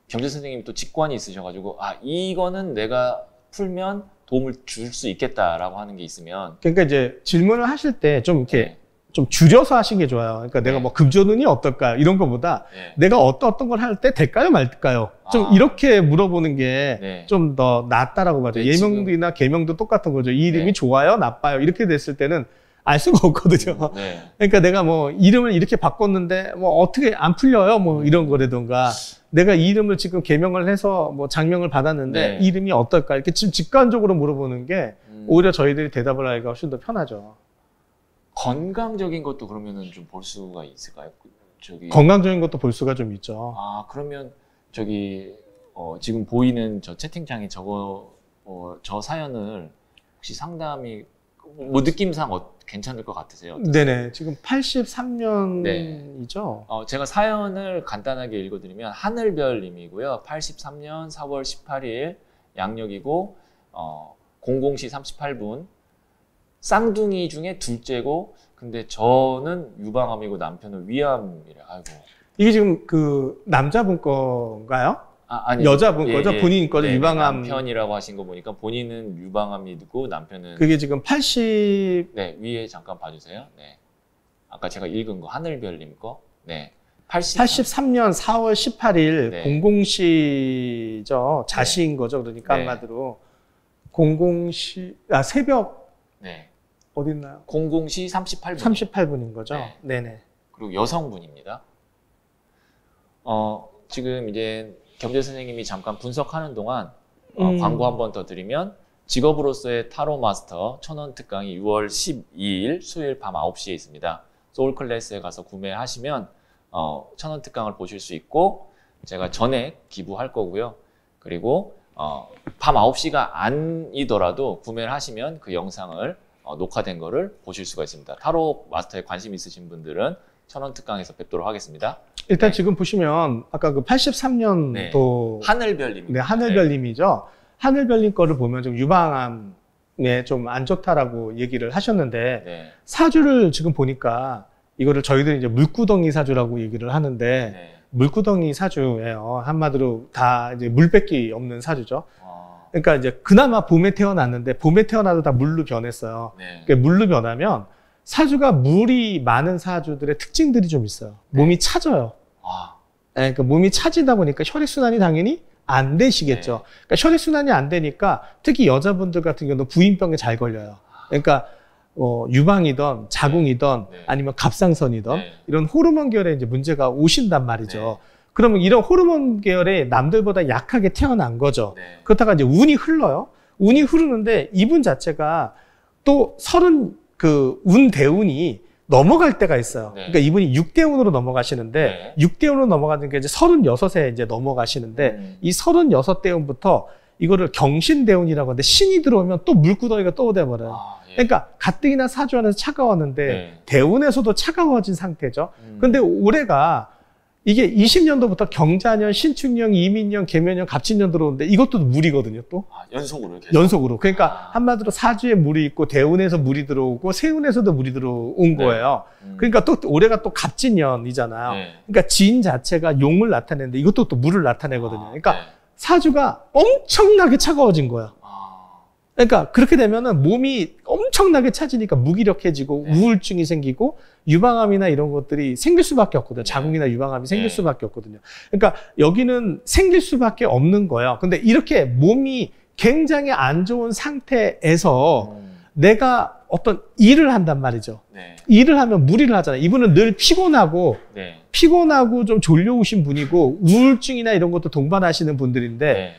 [SPEAKER 1] 경제 선생님이 또 직관이 있으셔가지고 이거는 내가 풀면 도움을 줄 수 있겠다라고 하는 게 있으면
[SPEAKER 2] 그러니까 이제 질문을 하실 때 좀 이렇게 좀 줄여서 하시는 게 좋아요. 그러니까 내가 뭐 금전운이 어떨까 이런 거보다 내가 어떤 걸 할 때 될까요 말까요? 좀 이렇게 물어보는 게 좀 더 낫다라고 봐요. 예명이나 개명도 똑같은 거죠. 이 이름이 좋아요, 나빠요 이렇게 됐을 때는 알 수가 없거든요. 그러니까 내가 뭐 이름을 이렇게 바꿨는데 뭐 어떻게 안 풀려요? 뭐 이런 거라든가 내가 이 이름을 지금 개명을 해서 뭐 장명을 받았는데 이름이 어떨까 이렇게 지금 직관적으로 물어보는 게 오히려 저희들이 대답을 하기가 훨씬 더 편하죠.
[SPEAKER 1] 건강적인 것도 그러면은 좀 볼 수가 있을까요?
[SPEAKER 2] 건강적인 것도 볼 수가 좀 있죠.
[SPEAKER 1] 그러면 지금 보이는 저 채팅창에 저 사연을 혹시 상담이 뭐 느낌상 괜찮을 것 같으세요?
[SPEAKER 2] 네네. 지금 83년이죠.
[SPEAKER 1] 제가 사연을 간단하게 읽어드리면 하늘별님이고요. 83년 4월 18일 양력이고 00시 38분 쌍둥이 중에 둘째고 근데 저는 유방암이고 남편은 위암이래. 아이고.
[SPEAKER 2] 이게 지금 그 남자분 건가요?
[SPEAKER 1] 아니
[SPEAKER 2] 여자분 거죠? 본인 거죠? 유방암.
[SPEAKER 1] 남편이라고 하신 거 보니까 본인은 유방암이고 남편은
[SPEAKER 2] 그게 지금 80
[SPEAKER 1] 네, 위에 잠깐 봐주세요. 네. 아까 제가 읽은 거 하늘별님 거. 네.
[SPEAKER 2] 83년 4월 18일 00시죠. 자시인 거죠. 그러니까 한마디로 00시 새벽 어디 있나요?
[SPEAKER 1] 00시 38분.
[SPEAKER 2] 38분인 거죠. 네네.
[SPEAKER 1] 그리고 여성분입니다. 지금 이제 경제 선생님이 잠깐 분석하는 동안 광고 한 번 더 드리면 직업으로서의 타로 마스터 1000원 특강이 6월 12일 수요일 밤 9시에 있습니다. 소울 클래스에 가서 구매하시면 1000원 특강을 보실 수 있고 제가 전액 기부할 거고요. 그리고 밤 9시가 아니더라도 구매를 하시면 그 영상을 녹화된 거를 보실 수가 있습니다. 타로 마스터에 관심 있으신 분들은 1000원 특강에서 뵙도록 하겠습니다.
[SPEAKER 2] 일단 지금 보시면 아까 그 83년도
[SPEAKER 1] 하늘별님.
[SPEAKER 2] 네, 하늘별님이죠. 하늘별님 거를 보면 좀 유방암에 좀 안 좋다라고 얘기를 하셨는데 사주를 지금 보니까 이거를 저희들이 이제 물구덩이 사주라고 얘기를 하는데 물구덩이 사주예요. 한마디로 다 이제 물밖에 없는 사주죠. 그러니까 이제 그나마 봄에 태어났는데 봄에 태어나도 다 물로 변했어요. 그러니까 물로 변하면 사주가 물이 많은 사주들의 특징들이 좀 있어요. 몸이 차져요. 그러니까 몸이 차지다 보니까 혈액순환이 당연히 안 되시겠죠. 그러니까 혈액순환이 안 되니까 특히 여자분들 같은 경우는 부인병에 잘 걸려요. 그러니까 유방이든 자궁이든 아니면 갑상선이든 이런 호르몬 계열에 이제 문제가 오신단 말이죠. 그러면 이런 호르몬 계열에 남들보다 약하게 태어난 거죠. 그렇다가 이제 운이 흘러요. 운이 흐르는데 이분 자체가 또 운 대운이 넘어갈 때가 있어요. 그러니까 이분이 6대운으로 넘어가시는데 6대운으로 넘어가는 게 이제 36에 이제 넘어가시는데 이 36대운부터 이거를 경신대운이라고 하는데 신이 들어오면 또 물구덩이가 또 돼버려요. 그러니까 가뜩이나 사주 안에서 차가웠는데 대운에서도 차가워진 상태죠. 근데 올해가 이게 20년도부터 경자년, 신축년, 이민년, 계묘년, 갑진년 들어오는데 이것도 물이거든요, 또.
[SPEAKER 1] 연속으로 계속.
[SPEAKER 2] 연속으로. 그러니까 한마디로 사주에 물이 있고 대운에서 물이 들어오고 세운에서도 물이 들어온 거예요. 그러니까 또 올해가 또 갑진년이잖아요. 그러니까 진 자체가 용을 나타내는데 이것도 또 물을 나타내거든요. 그러니까 사주가 엄청나게 차가워진 거야. 그러니까 그렇게 되면은 몸이 엄청나게 차지니까 무기력해지고 우울증이 생기고 유방암이나 이런 것들이 생길 수밖에 없거든요. 자궁이나 유방암이 생길 수밖에 없거든요. 그러니까 여기는 생길 수밖에 없는 거예요. 근데 이렇게 몸이 굉장히 안 좋은 상태에서 내가 어떤 일을 한단 말이죠. 네. 일을 하면 무리를 하잖아요. 이분은 늘 피곤하고 네. 피곤하고 좀 졸려오신 분이고 우울증이나 이런 것도 동반하시는 분들인데 네.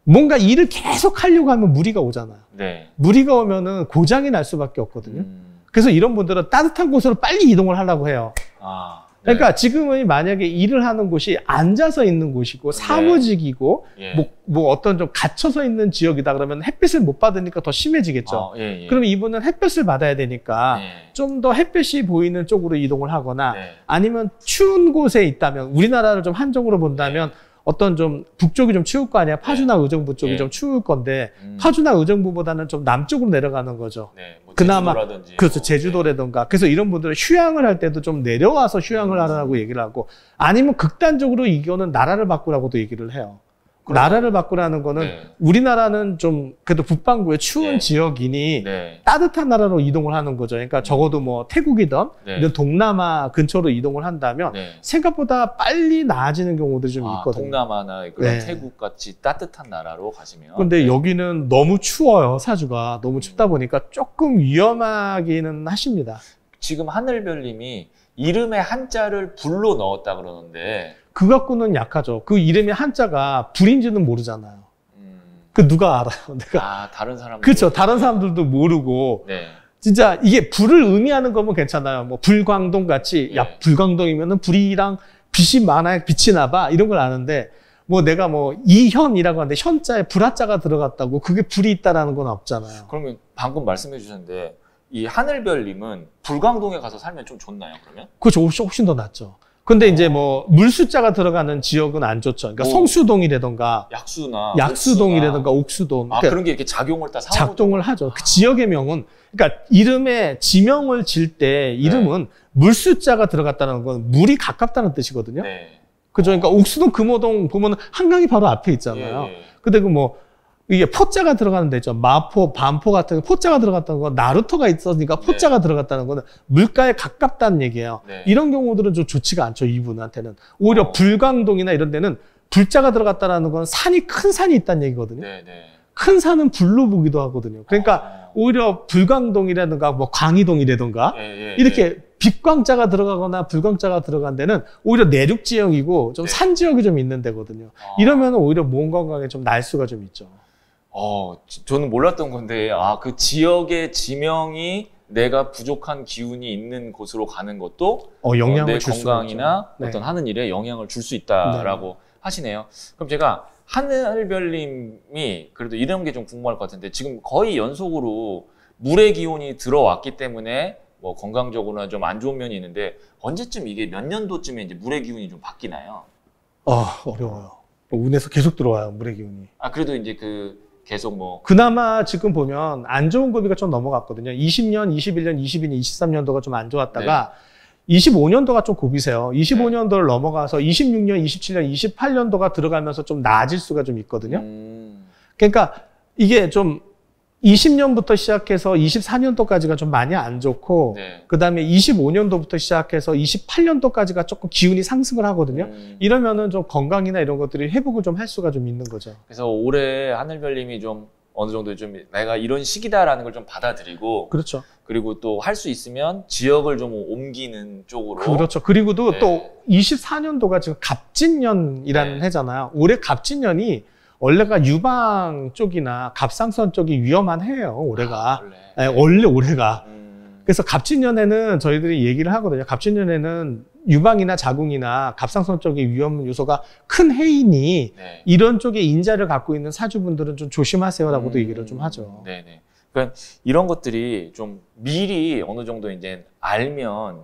[SPEAKER 2] 뭔가 일을 계속 하려고 하면 무리가 오잖아요. 네. 무리가 오면은 고장이 날 수밖에 없거든요. 그래서 이런 분들은 따뜻한 곳으로 빨리 이동을 하려고 해요. 아, 네. 그러니까 지금은 만약에 일을 하는 곳이 앉아서 있는 곳이고 사무직이고 네. 뭐 어떤 좀 갇혀서 있는 지역이다 그러면 햇빛을 못 받으니까 더 심해지겠죠. 그러면 이분은 햇볕을 받아야 되니까 좀 더 햇볕이 보이는 쪽으로 이동을 하거나 아니면 추운 곳에 있다면 우리나라를 좀 한정으로 본다면 어떤 좀 북쪽이 좀 추울 거 아니야. 파주나 의정부 쪽이 좀 추울 건데 파주나 의정부보다는 좀 남쪽으로 내려가는 거죠.
[SPEAKER 1] 뭐
[SPEAKER 2] 그나마 그렇죠. 제주도라든가. 그래서 이런 분들은 휴양을 할 때도 좀 내려와서 휴양을 하라고 얘기를 하고 아니면 극단적으로 이거는 나라를 바꾸라고도 얘기를 해요. 나라를 바꾸라는 거는 우리나라는 좀 그래도 북반구의 추운 지역이니 따뜻한 나라로 이동을 하는 거죠. 그러니까 적어도 뭐 태국이든 이런 동남아 근처로 이동을 한다면 생각보다 빨리 나아지는 경우들이 좀 있거든요.
[SPEAKER 1] 동남아나 그런 태국 같이 따뜻한 나라로 가시면.
[SPEAKER 2] 근데 여기는 너무 추워요. 사주가 너무 춥다 보니까 조금 위험하기는 하십니다.
[SPEAKER 1] 지금 하늘별님이 이름에 한자를 불로 넣었다 그러는데
[SPEAKER 2] 그 갖고는 약하죠. 그 이름의 한자가 불인지는 모르잖아요. 그 누가 알아요? 내가.
[SPEAKER 1] 다른 사람들.
[SPEAKER 2] 그렇죠. 다른 사람들도 모르고. 네. 진짜 이게 불을 의미하는 거면 괜찮아요. 뭐 불광동 같이 야 불광동이면은 불이랑 빛이 많아야 빛이 나봐 이런 걸 아는데 뭐 내가 뭐 이현이라고 하는데 현자에 불화자가 들어갔다고 그게 불이 있다라는 건 없잖아요.
[SPEAKER 1] 그러면 방금 말씀해 주셨는데 이 하늘별님은 불광동에 가서 살면 좀 좋나요? 그러면?
[SPEAKER 2] 그렇죠. 훨씬 더 낫죠. 근데 이제 뭐 물수자가 들어가는 지역은 안 좋죠. 그러니까 성수동이라든가 약수동이라든가 옥수동. 그러니까
[SPEAKER 1] 그런 게 이렇게 작용을
[SPEAKER 2] 작동을 하죠. 그 지역의 명은 그러니까 이름에 지명을 질 때 이름은 물수자가 들어갔다는 건 물이 가깝다는 뜻이거든요. 그죠? 그러니까 옥수동 금호동 보면 한강이 바로 앞에 있잖아요. 근데 그 뭐 이게 포자가 들어가는 데죠. 마포, 반포 같은 포자가 들어갔다는 건 나루토가 있었으니까 포자가 들어갔다는 거는 물가에 가깝다는 얘기예요. 이런 경우들은 좀 좋지가 않죠. 이분한테는. 오히려 불광동이나 이런 데는 불자가 들어갔다는 건 큰 산이 있다는 얘기거든요. 큰 산은 불로 보기도 하거든요. 그러니까 오히려 불광동이라든가 뭐 광희동이라든가 이렇게 빛광자가 들어가거나 불광자가 들어간 데는 오히려 내륙 지역이고 좀 산 지역이 좀 있는 데거든요. 이러면 오히려 몸 건강에 좀 날 수가 좀 있죠.
[SPEAKER 1] 저는 몰랐던 건데, 그 지역의 지명이 내가 부족한 기운이 있는 곳으로 가는 것도
[SPEAKER 2] 영향을
[SPEAKER 1] 내
[SPEAKER 2] 줄
[SPEAKER 1] 건강이나 어떤 하는 일에 영향을 줄 수 있다라고 하시네요. 그럼 제가 하늘별님이 그래도 이런 게 좀 궁금할 것 같은데 지금 거의 연속으로 물의 기운이 들어왔기 때문에 뭐 건강적으로나 좀 안 좋은 면이 있는데 언제쯤 이게 몇 년도쯤에 이제 물의 기운이 좀 바뀌나요?
[SPEAKER 2] 어려워요. 운에서 계속 들어와요, 물의 기운이.
[SPEAKER 1] 그래도 이제 계속 뭐.
[SPEAKER 2] 그나마 지금 보면 안 좋은 고비가 좀 넘어갔거든요. 20년, 21년, 22년, 23년도가 좀 안 좋았다가 25년도가 좀 고비세요. 25년도를 넘어가서 26년, 27년, 28년도가 들어가면서 좀 나아질 수가 좀 있거든요. 그러니까 이게 좀 20년부터 시작해서 24년도까지가 좀 많이 안 좋고 그 다음에 25년도부터 시작해서 28년도까지가 조금 기운이 상승을 하거든요. 이러면은 좀 건강이나 이런 것들이 회복을 좀 할 수가 좀 있는 거죠.
[SPEAKER 1] 그래서 올해 하늘별님이 좀 어느 정도 좀 내가 이런 시기다라는 걸 좀 받아들이고
[SPEAKER 2] 그렇죠.
[SPEAKER 1] 그리고 또 할 수 있으면 지역을 좀 옮기는 쪽으로
[SPEAKER 2] 그렇죠. 그리고도 또 24년도가 지금 갑진년이라는 해잖아요. 올해 갑진년이 원래가 유방 쪽이나 갑상선 쪽이 위험한 해예요, 올해가. 원래 올해가. 그래서 갑진년에는 저희들이 얘기를 하거든요. 갑진년에는 유방이나 자궁이나 갑상선 쪽의 위험 요소가 큰 해이니 이런 쪽에 인자를 갖고 있는 사주분들은 좀 조심하세요라고도 얘기를 좀 하죠.
[SPEAKER 1] 네네. 그러니까 이런 것들이 좀 미리 어느 정도 이제 알면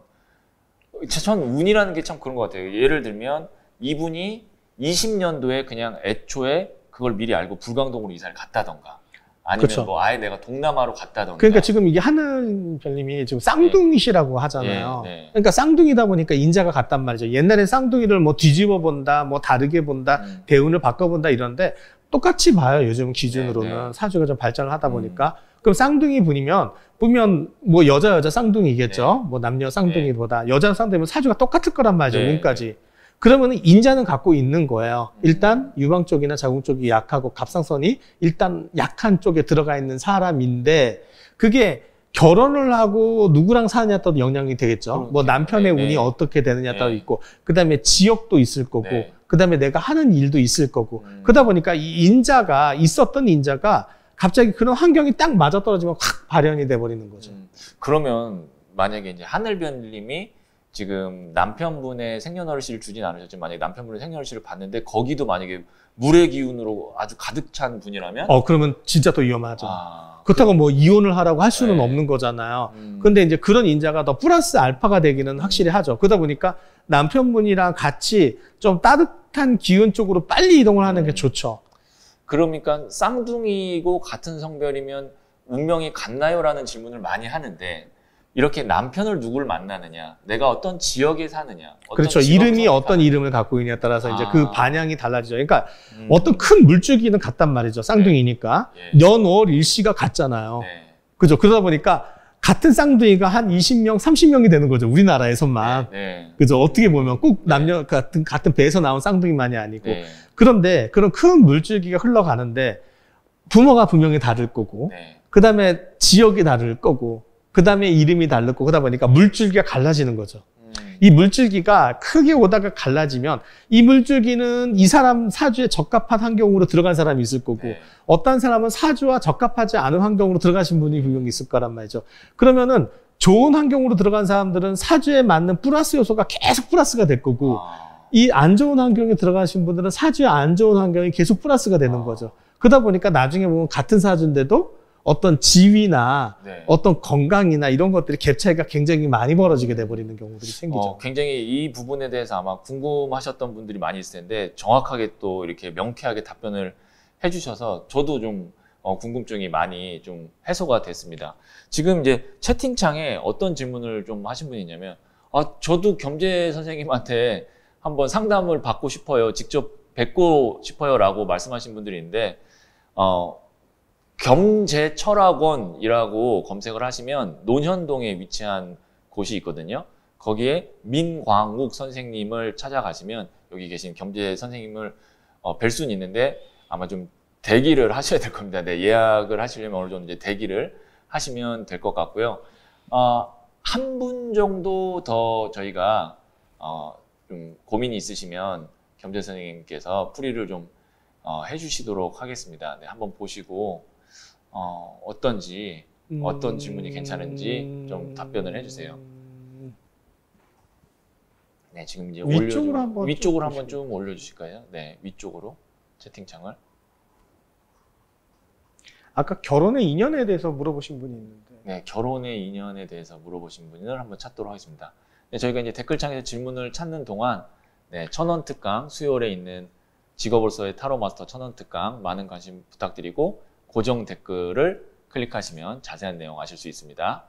[SPEAKER 1] 전 운이라는 게 참 그런 것 같아요. 예를 들면 이분이 20년도에 그냥 애초에 그걸 미리 알고 불광동으로 이사를 갔다던가 아니면
[SPEAKER 2] 그렇죠.
[SPEAKER 1] 뭐 아예 내가 동남아로 갔다던가.
[SPEAKER 2] 그러니까 지금 이게 하늘별님이 지금 쌍둥이시라고 하잖아요. 그러니까 쌍둥이다 보니까 인자가 같단 말이죠. 옛날에 쌍둥이를 뭐 뒤집어 본다, 뭐 다르게 본다, 대운을 바꿔본다 이런데 똑같이 봐요. 요즘 기준으로는 사주가 좀 발전을 하다 보니까. 그럼 쌍둥이 분이면 보면 뭐 여자 쌍둥이겠죠. 뭐 남녀 쌍둥이보다 여자 쌍둥이면 사주가 똑같을 거란 말이죠. 운까지. 그러면 인자는 갖고 있는 거예요. 일단 유방 쪽이나 자궁 쪽이 약하고 갑상선이 일단 약한 쪽에 들어가 있는 사람인데 그게 결혼을 하고 누구랑 사느냐에 따라 영향이 되겠죠. 뭐 남편의 운이 어떻게 되느냐에 따라 있고, 그 다음에 지역도 있을 거고, 그 다음에 내가 하는 일도 있을 거고, 그러다 보니까 이 있었던 인자가 갑자기 그런 환경이 딱 맞아떨어지면 확 발현이 돼버리는 거죠.
[SPEAKER 1] 그러면 만약에 이제 하늘별님이 지금 남편분의 생년월일을 주진 않으셨지만 만약에 남편분의 생년월일을 봤는데 거기도 만약에 물의 기운으로 아주 가득 찬 분이라면?
[SPEAKER 2] 그러면 진짜 또 위험하죠. 그렇다고 뭐 이혼을 하라고 할 수는 없는 거잖아요. 근데 이제 그런 인자가 더 플러스 알파가 되기는 확실히 하죠. 그러다 보니까 남편분이랑 같이 좀 따뜻한 기운 쪽으로 빨리 이동을 하는 게 좋죠.
[SPEAKER 1] 그러니까 쌍둥이고 같은 성별이면 운명이 같나요? 라는 질문을 많이 하는데 이렇게 남편을 누굴 만나느냐, 내가 어떤 지역에 사느냐,
[SPEAKER 2] 그렇죠. 이름이 어떤 이름을 갖고 있냐에 따라서 이제 그 반향이 달라지죠. 그러니까 어떤 큰 물줄기는 같단 말이죠. 쌍둥이니까. 년, 월, 일시가 같잖아요. 그죠. 그러다 보니까 같은 쌍둥이가 한 20명, 30명이 되는 거죠. 우리나라에서만. 그죠. 어떻게 보면 꼭 남녀 같은 배에서 나온 쌍둥이만이 아니고. 그런데 그런 큰 물줄기가 흘러가는데 부모가 분명히 다를 거고, 그 다음에 지역이 다를 거고, 그 다음에 이름이 다르고, 그러다 보니까 물줄기가 갈라지는 거죠. 이 물줄기가 크게 오다가 갈라지면 이 물줄기는 이 사람 사주에 적합한 환경으로 들어간 사람이 있을 거고, 어떤 사람은 사주와 적합하지 않은 환경으로 들어가신 분이 분명히 있을 거란 말이죠. 그러면은 좋은 환경으로 들어간 사람들은 사주에 맞는 플러스 요소가 계속 플러스가 될 거고, 이 안 좋은 환경에 들어가신 분들은 사주에 안 좋은 환경이 계속 플러스가 되는 거죠. 그러다 보니까 나중에 보면 같은 사주인데도 어떤 지위나 어떤 건강이나 이런 것들이 갭 차이가 굉장히 많이 벌어지게 돼버리는 경우들이 생기죠.
[SPEAKER 1] 굉장히 이 부분에 대해서 아마 궁금하셨던 분들이 많이 있을 텐데 정확하게 또 이렇게 명쾌하게 답변을 해주셔서 저도 좀 궁금증이 많이 좀 해소가 됐습니다. 지금 이제 채팅창에 어떤 질문을 좀 하신 분이 있냐면 저도 겸재 선생님한테 한번 상담을 받고 싶어요. 직접 뵙고 싶어요 라고 말씀하신 분들이 있는데 겸재철학원이라고 검색을 하시면 논현동에 위치한 곳이 있거든요. 거기에 민광욱 선생님을 찾아가시면 여기 계신 겸재 선생님을 뵐 수는 있는데 아마 좀 대기를 하셔야 될 겁니다. 네, 예약을 하시려면 어느 정도 이제 대기를 하시면 될 것 같고요. 한 분 정도 더 저희가 좀 고민이 있으시면 겸재 선생님께서 풀이를 좀 해주시도록 하겠습니다. 네, 한번 보시고 어떤지 어떤 질문이 괜찮은지 좀 답변을 해주세요. 네, 지금 이제 위쪽으로 한번 좀 올려주실까요? 네, 위쪽으로 채팅창을.
[SPEAKER 2] 아까 결혼의 인연에 대해서 물어보신 분이 있는데.
[SPEAKER 1] 네, 결혼의 인연에 대해서 물어보신 분을 한번 찾도록 하겠습니다. 네, 저희가 이제 댓글창에서 질문을 찾는 동안 네, 1000원 특강 수요일에 있는 직업으로서의 타로 마스터 1000원 특강 많은 관심 부탁드리고 고정 댓글을 클릭하시면 자세한 내용 아실 수 있습니다.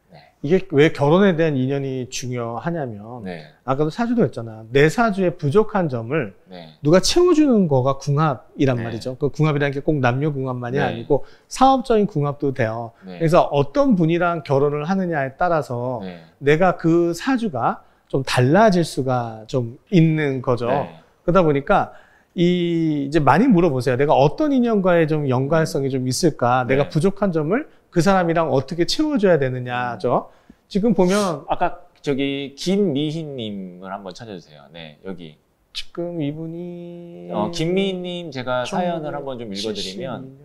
[SPEAKER 2] 네. 이게 왜 결혼에 대한 인연이 중요하냐면 아까도 사주도 했잖아. 내 사주의 부족한 점을 누가 채워주는 거가 궁합이란 말이죠. 그 궁합이라는 게 꼭 남녀 궁합만이 아니고 사업적인 궁합도 돼요. 그래서 어떤 분이랑 결혼을 하느냐에 따라서 내가 그 사주가 좀 달라질 수가 좀 있는 거죠. 그러다 보니까 이제 많이 물어보세요. 내가 어떤 인연과의 좀 연관성이 좀 있을까? 내가 부족한 점을 그 사람이랑 어떻게 채워줘야 되느냐죠. 지금 보면
[SPEAKER 1] 아까 저기 김미희님을 한번 찾아주세요. 네, 여기
[SPEAKER 2] 지금 이분이
[SPEAKER 1] 김미희님 제가 사연을 한번 좀 읽어드리면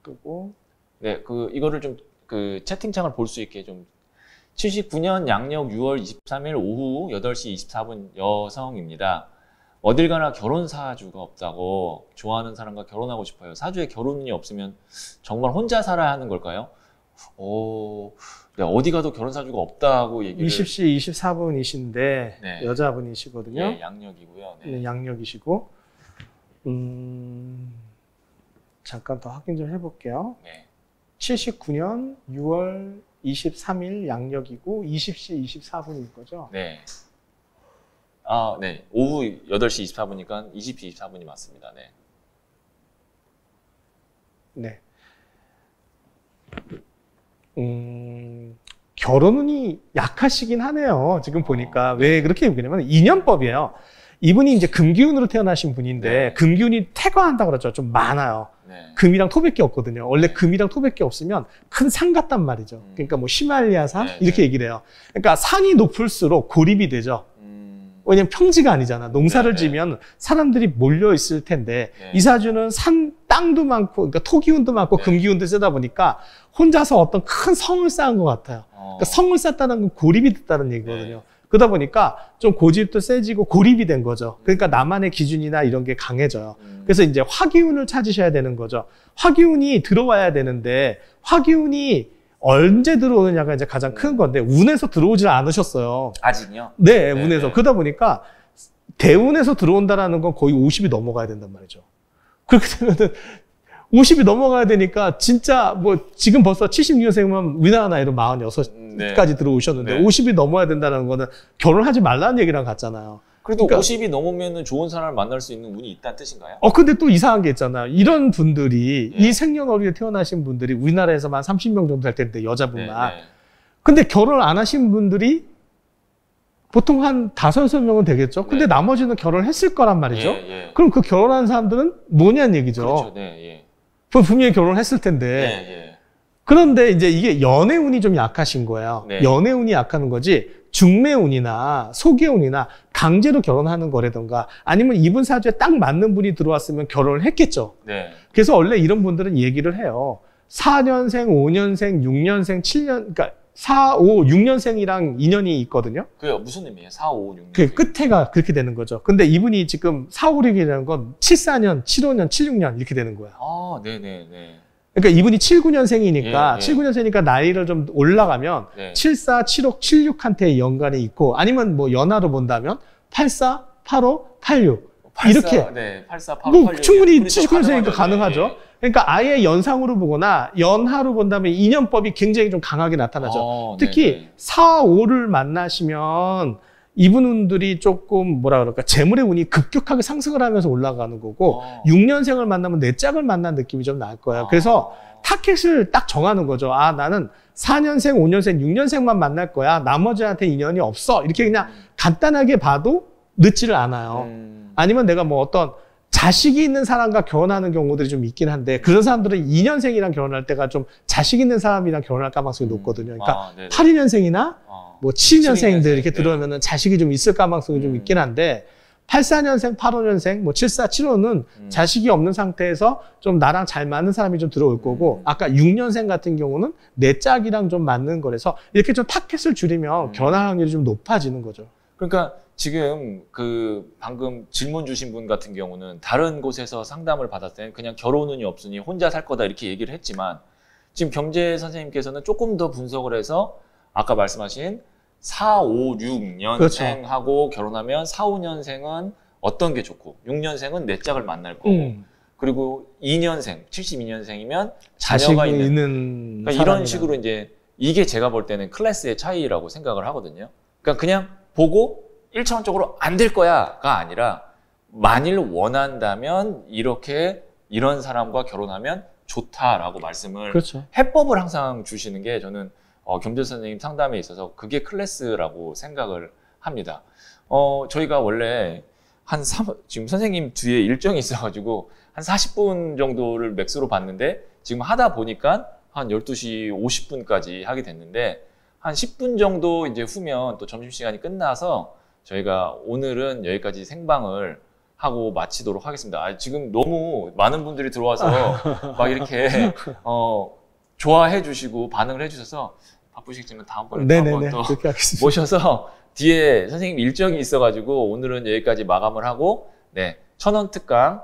[SPEAKER 2] 끄고
[SPEAKER 1] 네, 이거를 좀 그 채팅창을 볼 수 있게 좀 79년 양력 6월 23일 오후 8시 24분 여성입니다. 어딜 가나 결혼 사주가 없다고 좋아하는 사람과 결혼하고 싶어요. 사주에 결혼운이 없으면 정말 혼자 살아야 하는 걸까요? 네, 어디 가도 결혼 사주가 없다고 얘기를
[SPEAKER 2] 20시 24분이신데 여자분이시거든요.
[SPEAKER 1] 네, 양력이고요.
[SPEAKER 2] 네, 양력이시고 잠깐 더 확인 좀 해볼게요. 79년 6월 23일 양력이고 20시 24분인 거죠?
[SPEAKER 1] 네. 네. 오후 8시 24분이니까 20시 24분이 맞습니다. 네.
[SPEAKER 2] 결혼운이 약하시긴 하네요. 지금 보니까. 왜 그렇게 얘기하냐면 인연법이에요. 이분이 이제 금기운으로 태어나신 분인데 금기운이 태거한다고 그러죠. 좀 많아요. 금이랑 토밖에 없거든요. 원래 금이랑 토밖에 없으면 큰 산 같단 말이죠. 그러니까 뭐 히말라야산 이렇게 얘기를 해요. 그러니까 산이 높을수록 고립이 되죠. 왜냐면 평지가 아니잖아. 농사를 지면 사람들이 몰려 있을 텐데 이사주는 땅도 많고, 그러니까 토 기운도 많고 금 기운도 세다 보니까 혼자서 어떤 큰 성을 쌓은 것 같아요. 그러니까 성을 쌓았다는 건 고립이 됐다는 얘기거든요. 그러다 보니까 좀 고집도 세지고 고립이 된 거죠. 그러니까 나만의 기준이나 이런 게 강해져요. 그래서 이제 화기운을 찾으셔야 되는 거죠. 화기운이 들어와야 되는데 화기운이 언제 들어오느냐가 이제 가장 큰 건데 운에서 들어오질 않으셨어요.
[SPEAKER 1] 아직요?
[SPEAKER 2] 네, 운에서. 그러다 보니까 대운에서 들어온다라는 건 거의 50이 넘어가야 된단 말이죠. 그렇게 되면은 50이 넘어가야 되니까 진짜 뭐 지금 벌써 76년생이면 우리나라 나이로 46까지 들어오셨는데 50이 넘어야 된다는 거는 결혼하지 말라는 얘기랑 같잖아요.
[SPEAKER 1] 그래도 그러니까, 50이 넘으면 좋은 사람을 만날 수 있는 운이 있다는 뜻인가요?
[SPEAKER 2] 근데 또 이상한 게 있잖아요. 이런 분들이, 이 생년월일에 태어나신 분들이 우리나라에서만 30명 정도 될 텐데, 여자분만. 근데 결혼 안 하신 분들이 보통 한 5-6명은 되겠죠? 근데 나머지는 결혼했을 거란 말이죠? 그럼 그 결혼한 사람들은 뭐냐는 얘기죠? 그렇죠. 분명히 결혼했을 텐데. 그런데 이제 이게 연애운이 좀 약하신 거예요. 연애운이 약하는 거지. 중매운이나 소개운이나 강제로 결혼하는 거라던가 아니면 이분 사주에 딱 맞는 분이 들어왔으면 결혼을 했겠죠. 그래서 원래 이런 분들은 얘기를 해요. 4년생, 5년생, 6년생, 7년, 그러니까 4, 5, 6년생이랑 인연이 있거든요.
[SPEAKER 1] 그게 무슨 의미예요? 4, 5, 6년.
[SPEAKER 2] 그 끝에가 그렇게 되는 거죠. 근데 이분이 지금 4, 5, 6이라는 건 7, 4년, 7, 5년, 7, 6년 이렇게 되는 거야.
[SPEAKER 1] 아, 네네네.
[SPEAKER 2] 그러니까 이분이 7, 9년생이니까 7, 9년생이니까 나이를 좀 올라가면 7, 4, 7, 5, 7, 6한테 연관이 있고 아니면 뭐 연하로 본다면 8, 4, 8, 5, 8, 6 이렇게
[SPEAKER 1] 8, 4, 8, 5, 8, 6
[SPEAKER 2] 충분히 79년생이니까 가능하죠. 그러니까 아예 연상으로 보거나 연하로 본다면 인연법이 굉장히 좀 강하게 나타나죠. 특히 4, 5를 만나시면 이분들이 조금 뭐라 그럴까 재물의 운이 급격하게 상승을 하면서 올라가는 거고 6년생을 만나면 내 짝을 만난 느낌이 좀 날 거예요. 그래서 타겟을 딱 정하는 거죠. 아, 나는 4년생, 5년생, 6년생만 만날 거야. 나머지한테 인연이 없어. 이렇게 그냥 간단하게 봐도 늦지를 않아요. 아니면 내가 뭐 어떤 자식이 있는 사람과 결혼하는 경우들이 좀 있긴 한데 그런 사람들은 2년생이랑 결혼할 때가 좀 자식 있는 사람이랑 결혼할 가능성이 높거든요. 그러니까 82년생이나 뭐 7년생들 이렇게 들어오면은 자식이 좀 있을 가능성이 좀 있긴 한데 84년생, 85년생, 뭐 74, 75는 자식이 없는 상태에서 좀 나랑 잘 맞는 사람이 좀 들어올 거고 아까 6년생 같은 경우는 내 짝이랑 좀 맞는 거라서 이렇게 좀 타겟을 줄이면 결혼할 확률이 좀 높아지는 거죠.
[SPEAKER 1] 그러니까 지금 그 방금 질문 주신 분 같은 경우는 다른 곳에서 상담을 받았을 때는 그냥 결혼운이 없으니 혼자 살 거다 이렇게 얘기를 했지만 지금 경제 선생님께서는 조금 더 분석을 해서 아까 말씀하신 4, 5, 6년생하고 결혼하면 4, 5년생은 어떤 게 좋고 6년생은 내 짝을 만날 거고 그리고 2년생, 72년생이면 자녀가 있는 그러니까 이런 식으로 이제 이게 제가 볼 때는 클래스의 차이라고 생각을 하거든요. 그러니까 그냥 보고 1차원적으로 안 될 거야가 아니라 만일 원한다면 이런 사람과 결혼하면 좋다라고 말씀을 해법을 항상 주시는 게 저는 경제 선생님 상담에 있어서 그게 클래스라고 생각을 합니다. 저희가 원래 지금 선생님 뒤에 일정이 있어가지고 한 40분 정도를 맥스로 봤는데 지금 하다 보니까 한 12시 50분까지 하게 됐는데 한 10분 정도 이제 후면 또 점심시간이 끝나서 저희가 오늘은 여기까지 생방을 하고 마치도록 하겠습니다. 지금 너무 많은 분들이 들어와서 막 이렇게 좋아해 주시고 반응을 해주셔서 바쁘시겠지만 다음번에 한번 또 모셔서 뒤에 선생님 일정이 있어가지고 오늘은 여기까지 마감을 하고 1000원 특강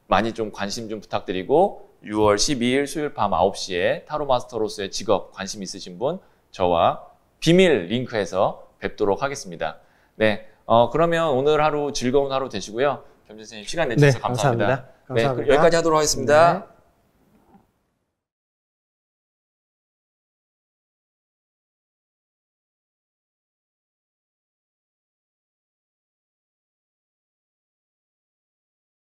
[SPEAKER 1] 많이 좀 관심 좀 부탁드리고 6월 12일 수요일 밤 9시에 타로마스터로서의 직업 관심 있으신 분 저와 비밀 링크에서 뵙도록 하겠습니다. 그러면 오늘 하루 즐거운 하루 되시고요. 겸 선생님 시간 내주셔서 감사합니다.
[SPEAKER 2] 감사합니다.
[SPEAKER 1] 여기까지 하도록 하겠습니다.